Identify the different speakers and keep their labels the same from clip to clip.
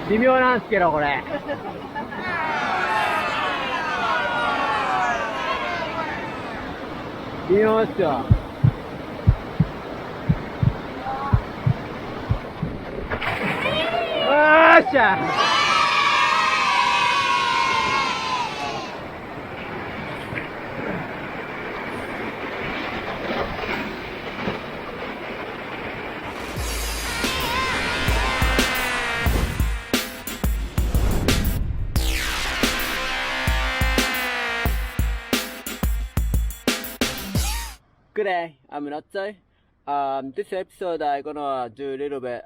Speaker 1: 微妙なんですけど、これ。微妙っすよ。よっしゃ。Good day, I'm Natsu. This episode I'm gonna do a little bit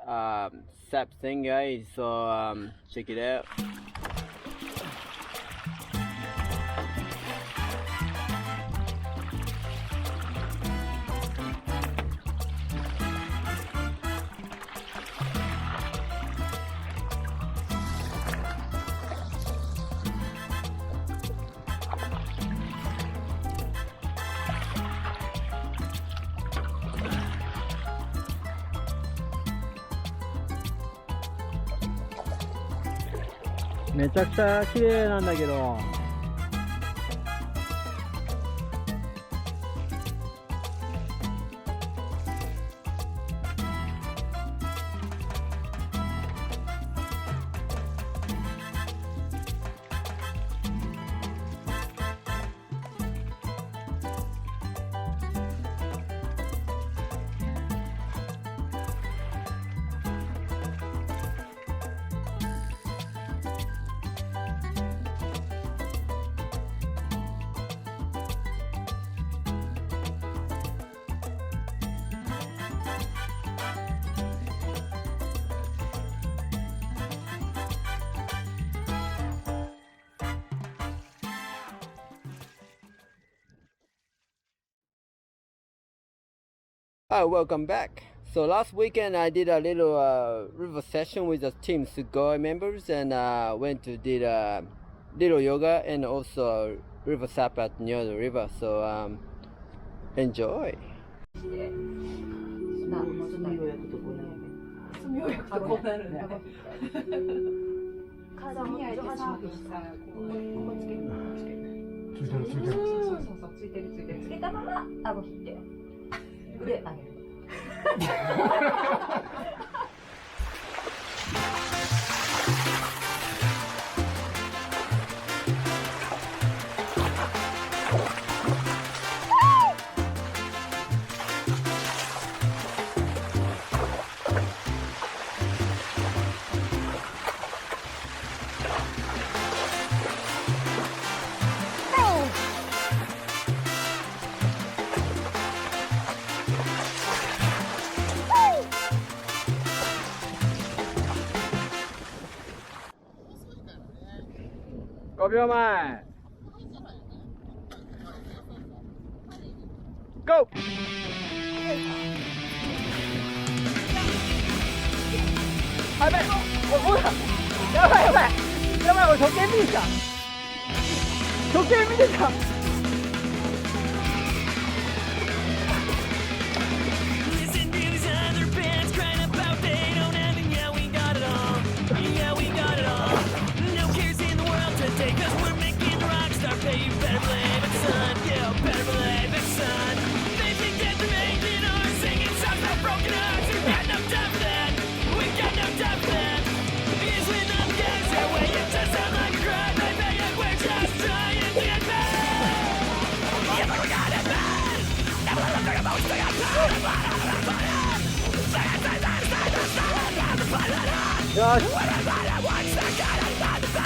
Speaker 1: sap thing, guys. So check it out. (めちゃくちゃ綺麗なんだけど。Oh, welcome back. So last weekend I did a little river session with the Team Sugoi members and went to did little yoga and also river sap at near the river. So enjoy.
Speaker 2: で、あげる。
Speaker 1: 5秒前。GO! あ、やばい、おい、やばいやばいやばい、俺時計見てた。時計見てた。よし。よし。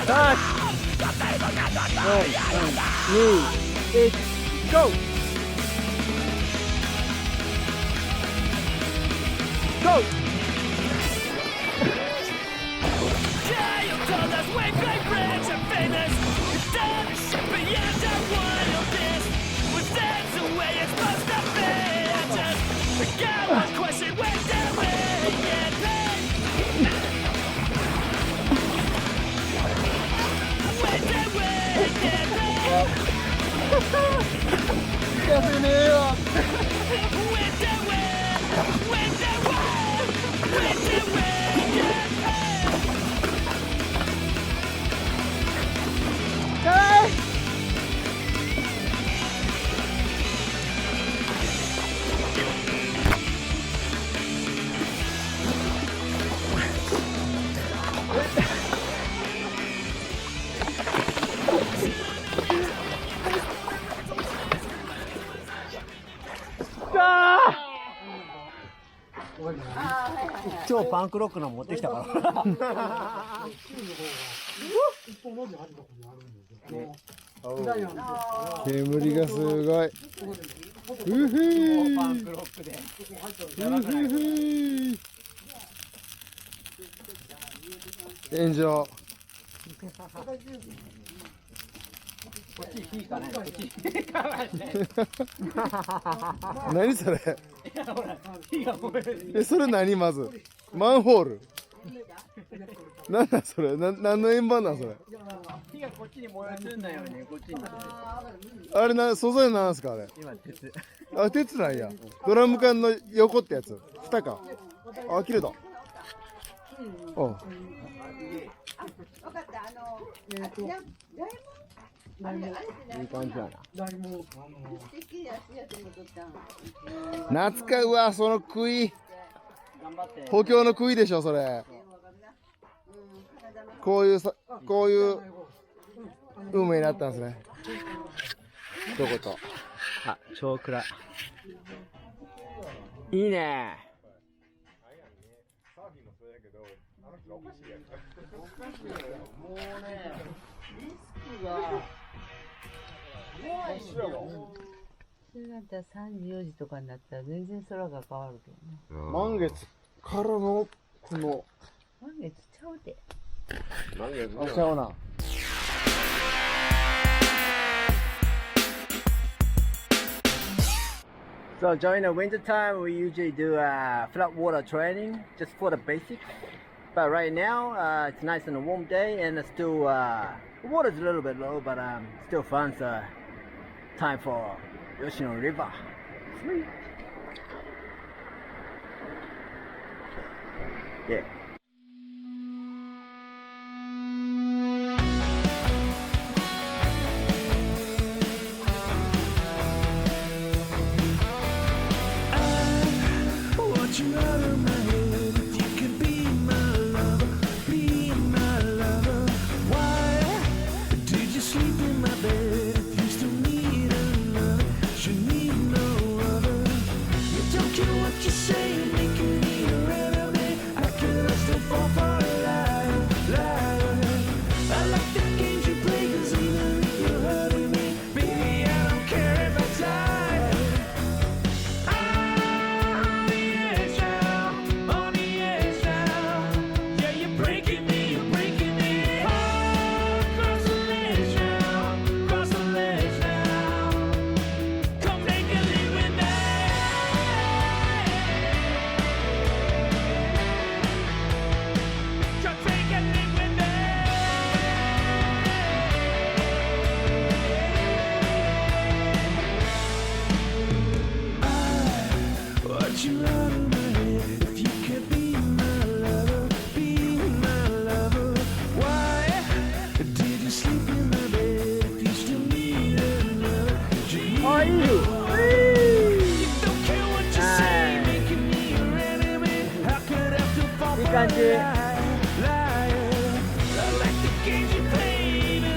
Speaker 1: 3、2、1、GO! Go! 超パンクロックの持ってきたから。
Speaker 2: 煙がすごい。うふー。
Speaker 1: パンクロックで。
Speaker 2: 天井。
Speaker 1: こっち火かね。こっち火かね。
Speaker 2: 何それ？
Speaker 1: ほら火が燃える。
Speaker 2: それ何まず？マンホール。なんだそれ？何の円盤なんそれ？
Speaker 1: 火がこっちに燃えるんだよね。こっちに。
Speaker 2: あれ素材なんですかあれ？
Speaker 1: 今鉄。
Speaker 2: あ、鉄なんや。ドラム缶の横ってやつ。蓋か。あ、切れた。おう。
Speaker 1: いい感じやな。
Speaker 2: 夏かうわ、その杭。補強の杭でしょそれ。こういう運命になったんですね。一言。
Speaker 1: あ、超暗。いいね。もうね、リスクが怖いよ。
Speaker 3: それだったら3時4時とかになったら全然空が変わるけどね。
Speaker 2: 満月からのこの
Speaker 3: 満月ちゃうで。
Speaker 2: あ、ちゃうな。
Speaker 1: So during the winter time, we usually do flat water training just for the basics. But right now, it's nice and a warm day, and it's still the water's a little bit low, but still fun. So time for Yoshino River. Sweet. Yeah.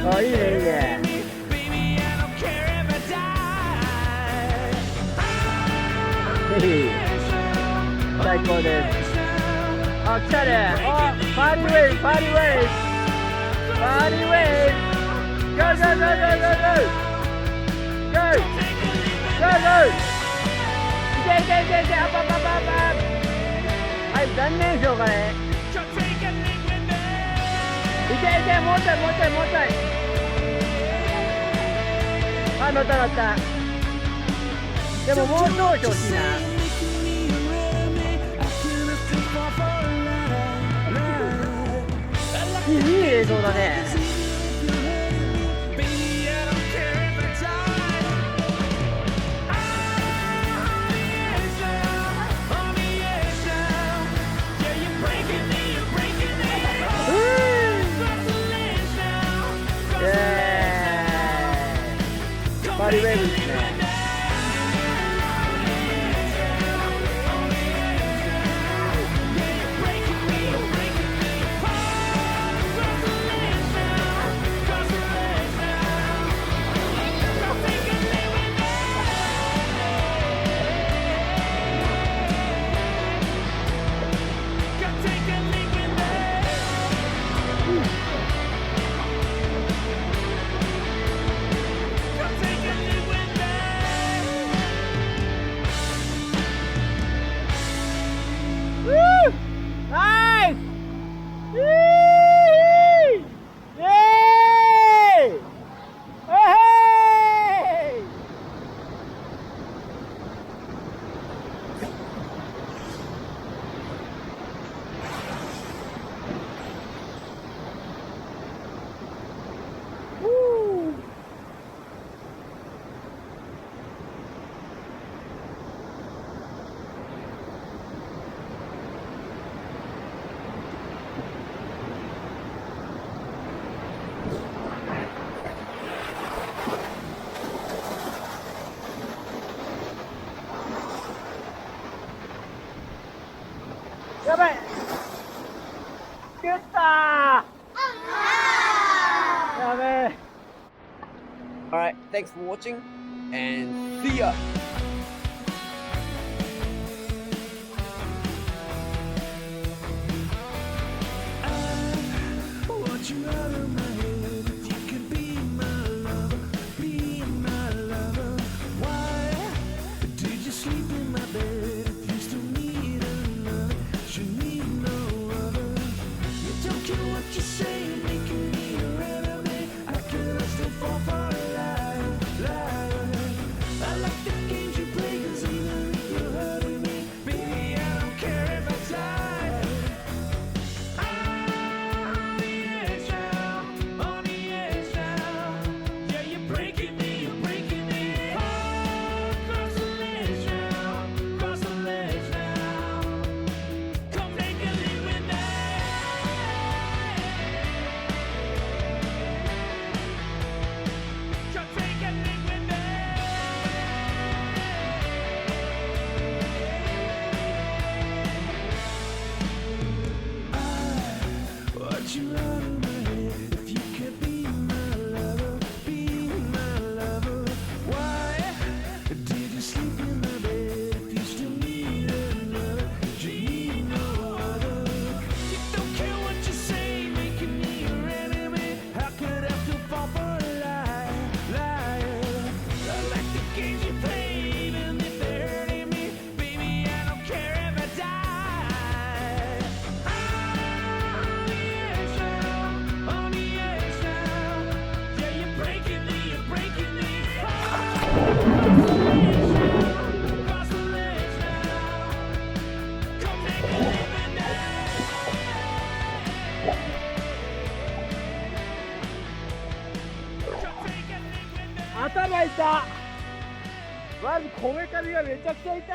Speaker 1: Oh, yeah. 最高です。あ、来たね。あ、パーティーウェイ、パーティーウェイ。パーティーウェイ。ゴーゴーゴーゴーゴーゴー。ゴー。ゴーゴー。いけいけいけいけ。アップアップアップアップ。はい、残念でしょうかね。いけいけ、もうちょいもうちょいもうちょい。あ、乗った乗った。でももう少々欲しいな。いい映像だね。パリウェーブですね。Alright, thanks for watching and see ya!
Speaker 4: Want you out of my head. If you could be my lover, be my lover. Why did you sleep in my bed? If you still need another, you need no other. You don't care what you say, making me your enemy. I could still fall for a lie, lie. I like the games you play, 'cause even if you're hurting me, baby, I don't care if I die. You out of my head. If you could be my lover, be my lover. Why did you sleep in my bed? If you still need another, you need no other. You don't care what you say, making me your enemy. How could I still fall for a lie, lie? I like the games you play, even if they're hurting me. Baby, I don't care if I die.
Speaker 1: 頭痛い。まずこめかみがめちゃくちゃ痛い。